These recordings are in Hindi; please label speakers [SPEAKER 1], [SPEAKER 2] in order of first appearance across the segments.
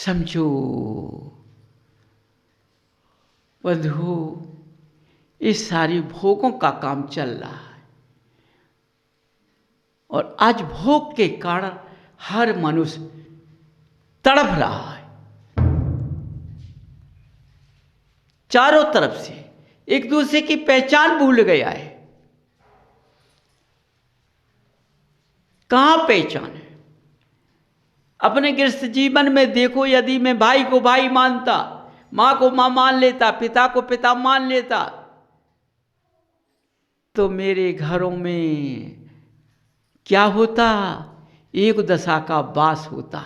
[SPEAKER 1] समझो बंधु, इस सारी भोगों का काम चल रहा है और आज भोग के कारण हर मनुष्य तड़प रहा है। चारों तरफ से एक दूसरे की पहचान भूल गया है। कहां पहचान है? अपने गृहस्थ जीवन में देखो, यदि मैं भाई को भाई मानता, मां को मां मान लेता, पिता को पिता मान लेता, तो मेरे घरों में क्या होता? एक दशा का वास होता।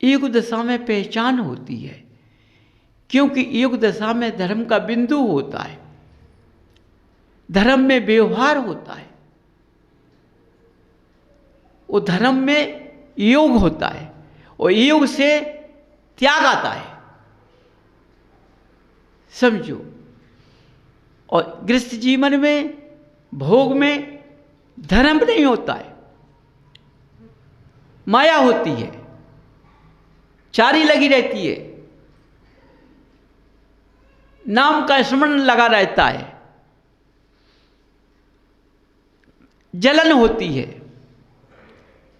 [SPEAKER 1] एक दशा में पहचान होती है, क्योंकि योग दशा में धर्म का बिंदु होता है, धर्म में व्यवहार होता है, वो धर्म में योग होता है और योग से त्याग आता है। समझो। और गृहस्थ जीवन में भोग में धर्म नहीं होता है, माया होती है, चारी लगी रहती है, नाम का स्मरण लगा रहता है, जलन होती है,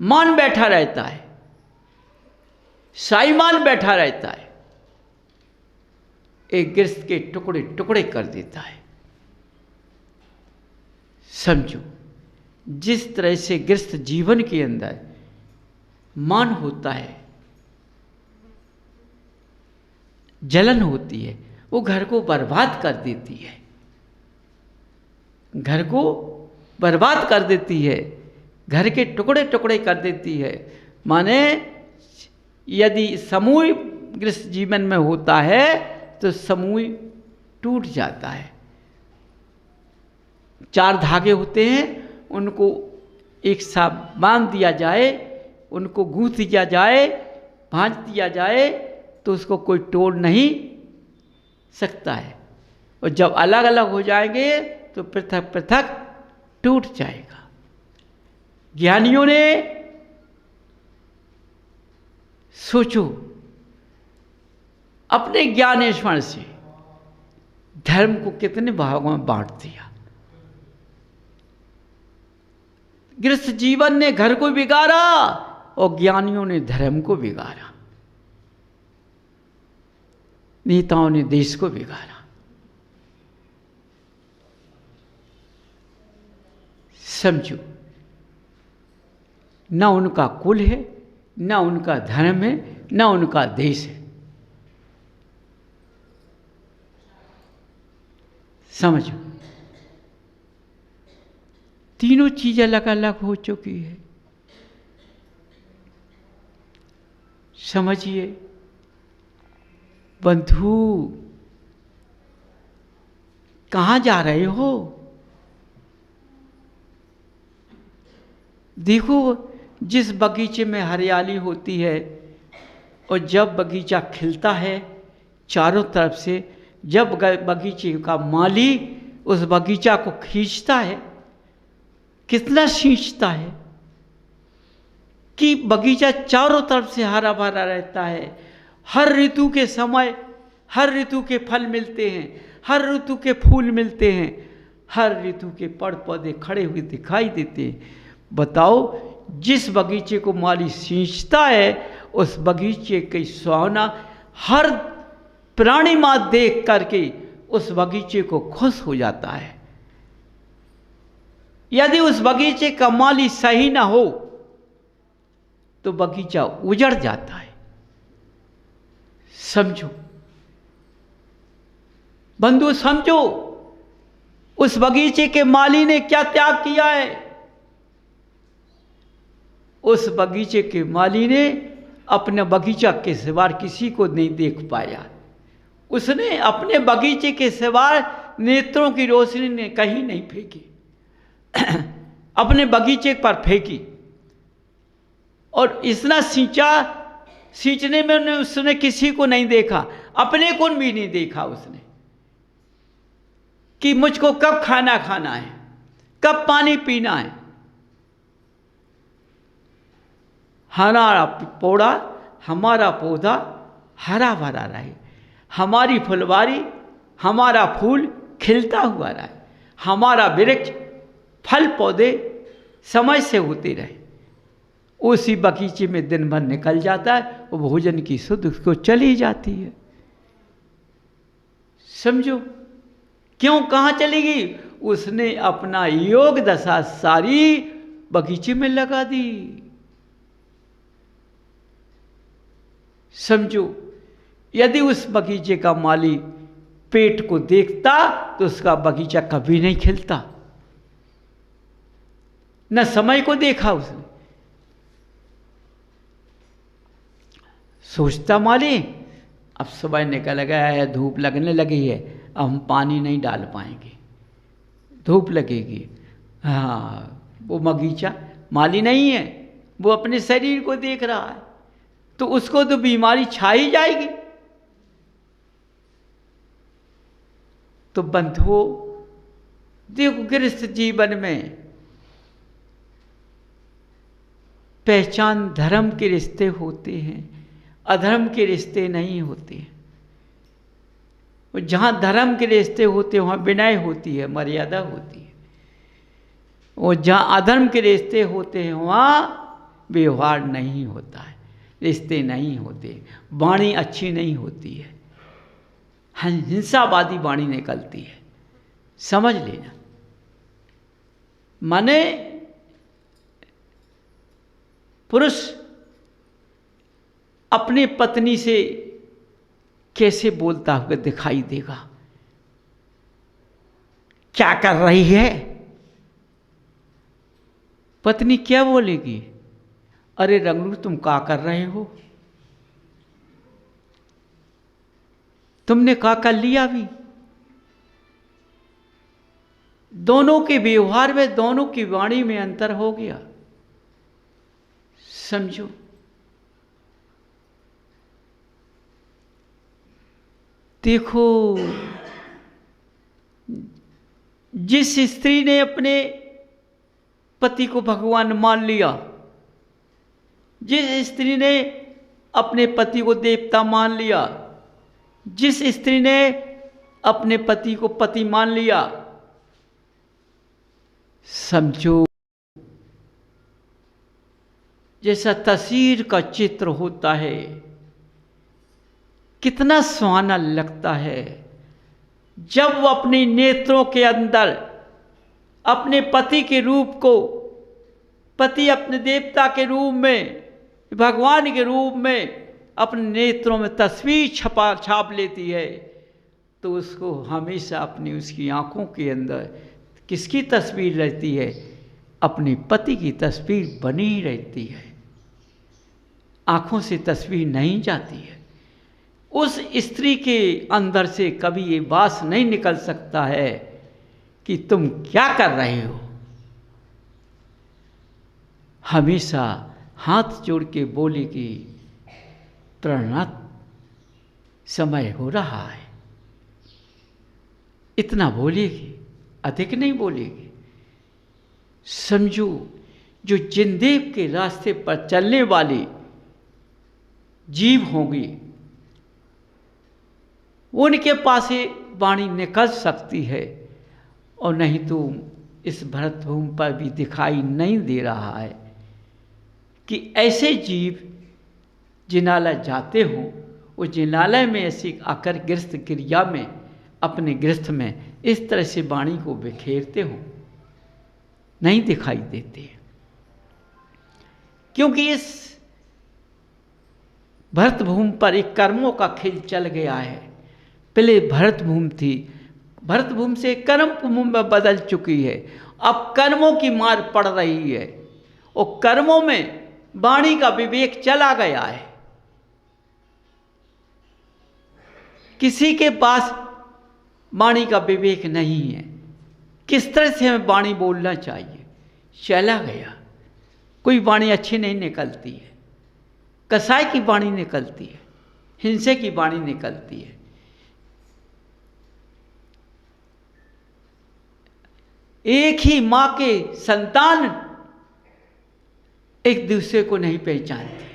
[SPEAKER 1] मान बैठा रहता है, साईमान बैठा रहता है, एक गृहस्थ के टुकड़े टुकड़े कर देता है। समझो, जिस तरह से गृहस्थ जीवन के अंदर मान होता है, जलन होती है, वो घर को बर्बाद कर देती है, घर को बर्बाद कर देती है, घर के टुकड़े टुकड़े कर देती है। माने यदि समूह गृहस्थ जीवन में होता है तो समूह टूट जाता है। चार धागे होते हैं, उनको एक साथ बांध दिया जाए, उनको गूंथ दिया जाए, भांज दिया जाए, तो उसको कोई तोड़ नहीं सकता है। और जब अलग अलग हो जाएंगे तो पृथक पृथक टूट जाएगा। ज्ञानियों ने सोचो, अपने ज्ञानेश्वर से धर्म को कितने भागों में बांट दिया। गृहस्थ जीवन ने घर को बिगाड़ा और ज्ञानियों ने धर्म को बिगाड़ा, नेताओं ने देश को बिगाड़ा। समझो, न उनका कुल है, न उनका धर्म है, न उनका देश है। समझो, तीनों चीज अलग अलग हो चुकी है। समझिए बंधु, कहाँ जा रहे हो? देखो, जिस बगीचे में हरियाली होती है और जब बगीचा खिलता है चारों तरफ से, जब बगीचे का माली उस बगीचा को खींचता है, कितना खींचता है कि बगीचा चारों तरफ से हरा भरा रहता है। हर ऋतु के समय हर ऋतु के फल मिलते हैं, हर ऋतु के फूल मिलते हैं, हर ऋतु के पेड़ पौधे खड़े हुए दिखाई देते हैं। बताओ, जिस बगीचे को माली सींचता है उस बगीचे की सुहावना हर प्राणी माँ देख करके उस बगीचे को खुश हो जाता है। यदि उस बगीचे का माली सही ना हो तो बगीचा उजड़ जाता है। समझो बंधु, समझो उस बगीचे के माली ने क्या त्याग किया है। उस बगीचे के माली ने अपने बगीचा के सिवा किसी को नहीं देख पाया। उसने अपने बगीचे के सिवा नेत्रों की रोशनी ने कहीं नहीं फेंकी, अपने बगीचे पर फेंकी और इतना सींचा, सींचने में उसने किसी को नहीं देखा, अपने को भी नहीं देखा उसने कि मुझको कब खाना खाना है, कब पानी पीना है। हरा पौड़ा हमारा पौधा हरा भरा रहे, हमारी फुलवारी, हमारा फूल खिलता हुआ रहे, हमारा वृक्ष फल पौधे समय से होते रहे। उसी बगीचे में दिन भर निकल जाता है और भोजन की सुध उसको चली जाती है। समझो क्यों, कहाँ चलेगी? उसने अपना योग दशा सारी बगीचे में लगा दी। समझो, यदि उस बगीचे का माली पेट को देखता तो उसका बगीचा कभी नहीं खिलता। न समय को देखा उसने, सोचता माली अब सुबह निकल गया है, धूप लगने लगी है, अब हम पानी नहीं डाल पाएंगे, धूप लगेगी। हाँ, वो बगीचा माली नहीं है, वो अपने शरीर को देख रहा है, तो उसको तो बीमारी छा ही जाएगी। तो बंधुओं देखो, गृहस्थ जीवन में पहचान धर्म के रिश्ते होते हैं, अधर्म के रिश्ते नहीं होते। और जहाँ धर्म के रिश्ते होते हैं वहाँ विनय होती है, मर्यादा होती है। और जहाँ अधर्म के रिश्ते होते हैं वहाँ व्यवहार नहीं होता है, रिश्ते नहीं होते, वाणी अच्छी नहीं होती है, हिंसावादी वाणी निकलती है। समझ लेना, माने पुरुष अपनी पत्नी से कैसे बोलता हुआ दिखाई देगा, क्या कर रही है, पत्नी क्या बोलेगी? अरे रंगलू तुम क्या कर रहे हो, तुमने क्या कर लिया अभी? दोनों के व्यवहार में, दोनों की वाणी में अंतर हो गया। समझो, देखो जिस स्त्री ने अपने पति को भगवान मान लिया, जिस स्त्री ने अपने पति को देवता मान लिया, जिस स्त्री ने अपने पति को पति मान लिया, समझो जैसा तस्वीर का चित्र होता है, कितना सुहाना लगता है जब वो अपने नेत्रों के अंदर अपने पति के रूप को, पति अपने देवता के रूप में, भगवान के रूप में अपने नेत्रों में तस्वीर छाप लेती है, तो उसको हमेशा अपनी उसकी आंखों के अंदर किसकी तस्वीर रहती है? अपने पति की तस्वीर बनी रहती है, आंखों से तस्वीर नहीं जाती है। उस स्त्री के अंदर से कभी ये बात नहीं निकल सकता है कि तुम क्या कर रहे हो। हमेशा हाथ जोड़ के बोलेगी, प्रणत समय हो रहा है, इतना बोलेगी, अधिक नहीं बोलेगी। समझो, जो जिनदेव के रास्ते पर चलने वाली जीव होंगी उनके पास ही वाणी निकल सकती है, और नहीं तो इस भरत भूमि पर भी दिखाई नहीं दे रहा है कि ऐसे जीव जिनालय जाते हों, वो जिनालय में ऐसी आकर गृहस्थ क्रिया में, अपने गृहस्थ में इस तरह से वाणी को बिखेरते हों, नहीं दिखाई देते। क्योंकि इस भरत भूमि पर एक कर्मों का खेल चल गया है। पहले भरत भूमि थी, भरत भूमि से कर्म भूमि में बदल चुकी है, अब कर्मों की मार पड़ रही है, और कर्मों में वाणी का विवेक चला गया है। किसी के पास वाणी का विवेक नहीं है, किस तरह से हमें वाणी बोलना चाहिए, चला गया। कोई वाणी अच्छी नहीं निकलती है, कसाई की वाणी निकलती है, हिंसे की वाणी निकलती है। एक ही मां के संतान एक दूसरे को नहीं पहचानते,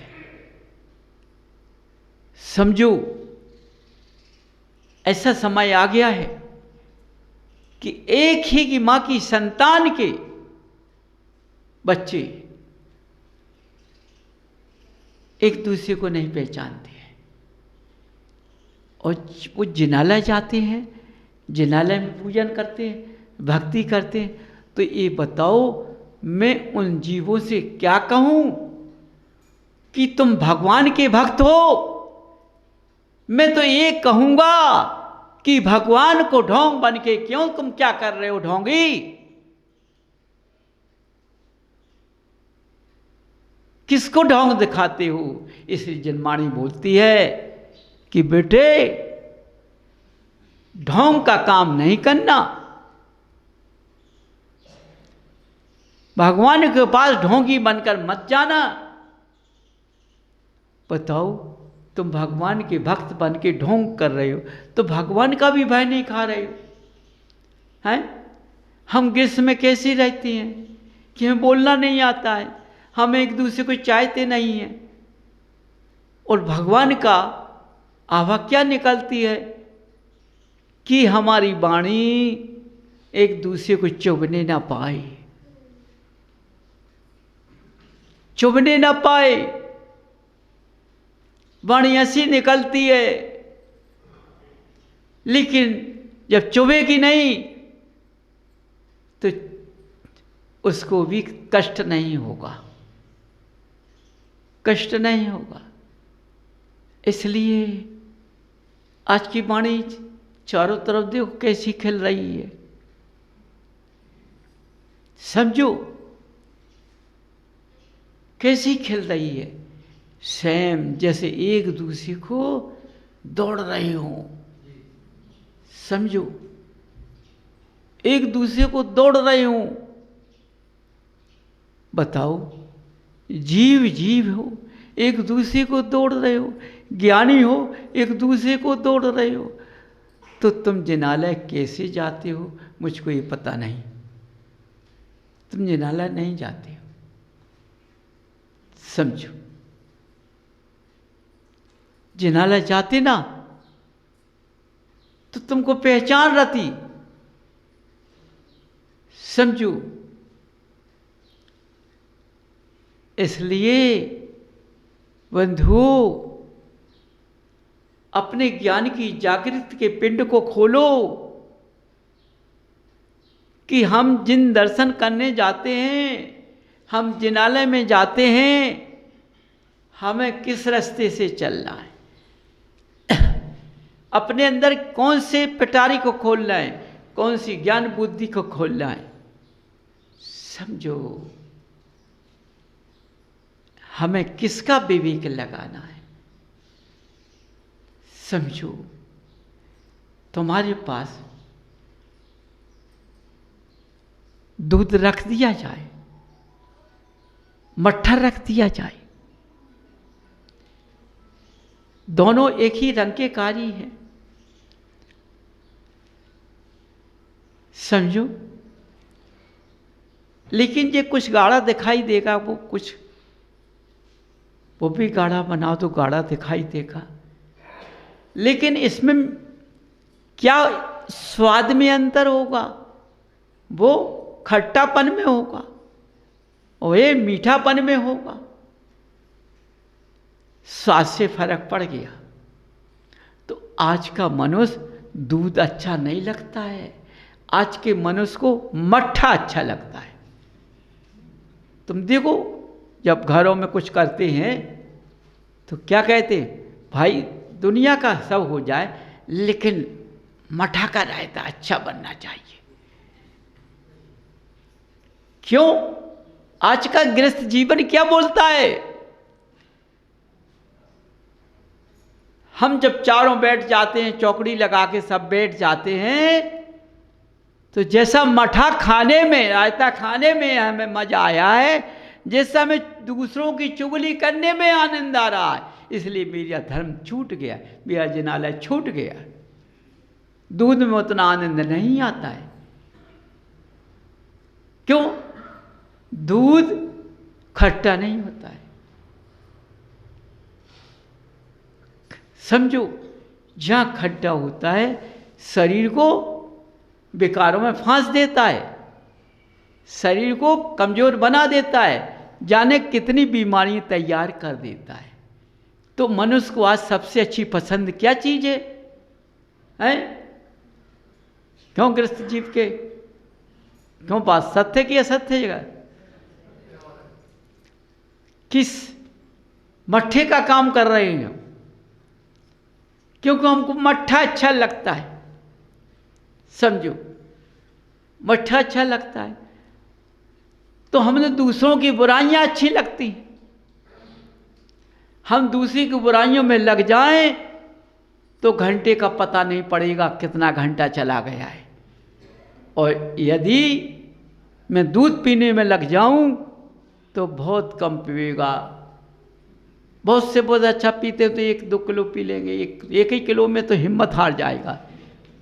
[SPEAKER 1] समझो ऐसा समय आ गया है कि एक ही की मां की संतान के बच्चे एक दूसरे को नहीं पहचानते हैं और वो जिनालय जाते हैं, जिनालय में पूजन करते हैं, भक्ति करते हैं। तो ये बताओ मैं उन जीवों से क्या कहूं कि तुम भगवान के भक्त हो? मैं तो ये कहूंगा कि भगवान को ढोंग बन के क्यों तुम क्या कर रहे हो ढोंगी? किसको ढोंग दिखाते हो? इसलिए जनमाणी बोलती है कि बेटे ढोंग का काम नहीं करना, भगवान के पास ढोंगी बनकर मत जाना। बताओ तुम भगवान के भक्त बन के ढोंग कर रहे हो तो भगवान का भी भय नहीं खा रहे हो हैं? हम ग्रीष्म में कैसे रहती हैं कि हमें बोलना नहीं आता है, हम एक दूसरे को चाहते नहीं हैं, और भगवान का आभा क्या निकलती है कि हमारी वाणी एक दूसरे को चुभने ना पाए, चुभने ना पाए। वाणी ऐसी निकलती है, लेकिन जब चुभेगी नहीं तो उसको भी कष्ट नहीं होगा, कष्ट नहीं होगा। इसलिए आज की वाणी चारों तरफ देखो कैसी खिल रही है। समझो कैसी खिल रही है, सेम जैसे एक दूसरे को दौड़ रहे हो। समझो एक दूसरे को दौड़ रहे हो। बताओ जीव जीव हो, एक दूसरे को दौड़ रहे हो, ज्ञानी हो एक दूसरे को दौड़ रहे हो, तो तुम जिनालय कैसे जाते हो मुझको ये पता नहीं। तुम जिनालय नहीं जाते हो। समझो जिनालय जाते ना तो तुमको पहचान रहती। समझो इसलिए बंधुओं अपने ज्ञान की जागृति के पिंड को खोलो कि हम जिन दर्शन करने जाते हैं, हम जिनालय में जाते हैं, हमें किस रास्ते से चलना है, अपने अंदर कौन से पिटारी को खोलना है, कौन सी ज्ञान बुद्धि को खोलना है। समझो हमें किसका विवेक लगाना है। समझो तुम्हारे पास दूध रख दिया जाए, मट्ठा रख दिया जाए, दोनों एक ही रंग के कारी हैं। समझो लेकिन ये कुछ गाढ़ा दिखाई देगा, वो कुछ वो भी गाढ़ा बनाओ तो गाढ़ा दिखाई देगा, लेकिन इसमें क्या स्वाद में अंतर होगा? वो खट्टापन में होगा और ये मीठापन में होगा। स्वाद से फर्क पड़ गया। तो आज का मनुष्य दूध अच्छा नहीं लगता है, आज के मनुष्य को मट्ठा अच्छा लगता है। तुम देखो जब घरों में कुछ करते हैं तो क्या कहते हैं, भाई दुनिया का सब हो जाए लेकिन मट्ठा का रायता अच्छा बनना चाहिए। क्यों? आज का गृहस्थ जीवन क्या बोलता है? हम जब चारों बैठ जाते हैं, चौकड़ी लगा के सब बैठ जाते हैं, तो जैसा मट्ठा खाने में, रायता खाने में हमें मजा आया है, जैसा हमें दूसरों की चुगली करने में आनंद आ रहा है। इसलिए मेरा धर्म छूट गया, मेरा जिनालय छूट गया। दूध में उतना आनंद नहीं आता है। क्यों? दूध खट्टा नहीं होता है। समझो, जहाँ खड्डा होता है शरीर को विकारों में फांस देता है, शरीर को कमजोर बना देता है, जाने कितनी बीमारियां तैयार कर देता है। तो मनुष्य को आज सबसे अच्छी पसंद क्या चीज है? क्यों ग्रस्त जीव के, क्यों बात सत्य की असत्य जगह? किस मट्ठे का काम कर रहे हैं? क्योंकि हमको मट्ठा अच्छा लगता है। समझो, मट्ठा अच्छा लगता है तो हमें दूसरों की बुराइयां अच्छी लगती। हम दूसरी की बुराइयों में लग जाएं तो घंटे का पता नहीं पड़ेगा कितना घंटा चला गया है। और यदि मैं दूध पीने में लग जाऊं तो बहुत कम पिएगा। बहुत से बहुत अच्छा पीते तो 1-2 किलो पी लेंगे, एक ही किलो में तो हिम्मत हार जाएगा।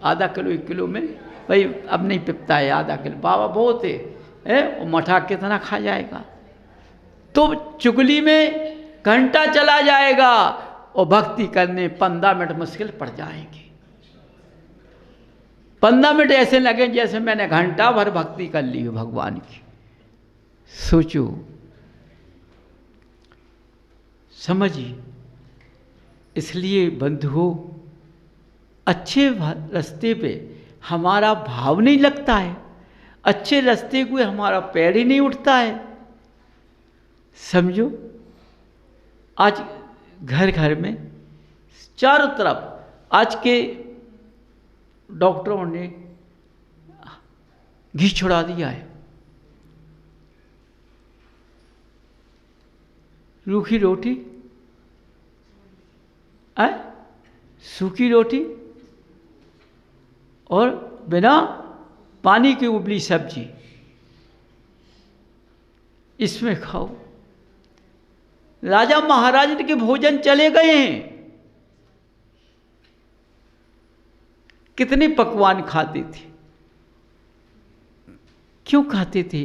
[SPEAKER 1] आधा किलो 1 किलो में भाई अब नहीं पिपता है, आधा किलो बाबा बहुत है वो मठा कितना खा जाएगा। तो चुगली में घंटा चला जाएगा और भक्ति करने 15 मिनट मुश्किल पड़ जाएंगे। 15 मिनट ऐसे लगे जैसे मैंने घंटा भर भक्ति कर ली हो भगवान की। सोचो, समझिए। इसलिए बंधुओं, अच्छे रास्ते पे हमारा भाव नहीं लगता है, अच्छे रास्ते को हमारा पैर ही नहीं उठता है। समझो, आज घर घर में चारों तरफ आज के डॉक्टरों ने घी छुड़ा दिया है। रूखी रोटी, सूखी रोटी और बिना पानी की उबली सब्जी, इसमें खाओ। राजा महाराज के भोजन चले गए हैं, कितने पकवान खाते थे। क्यों खाते थे?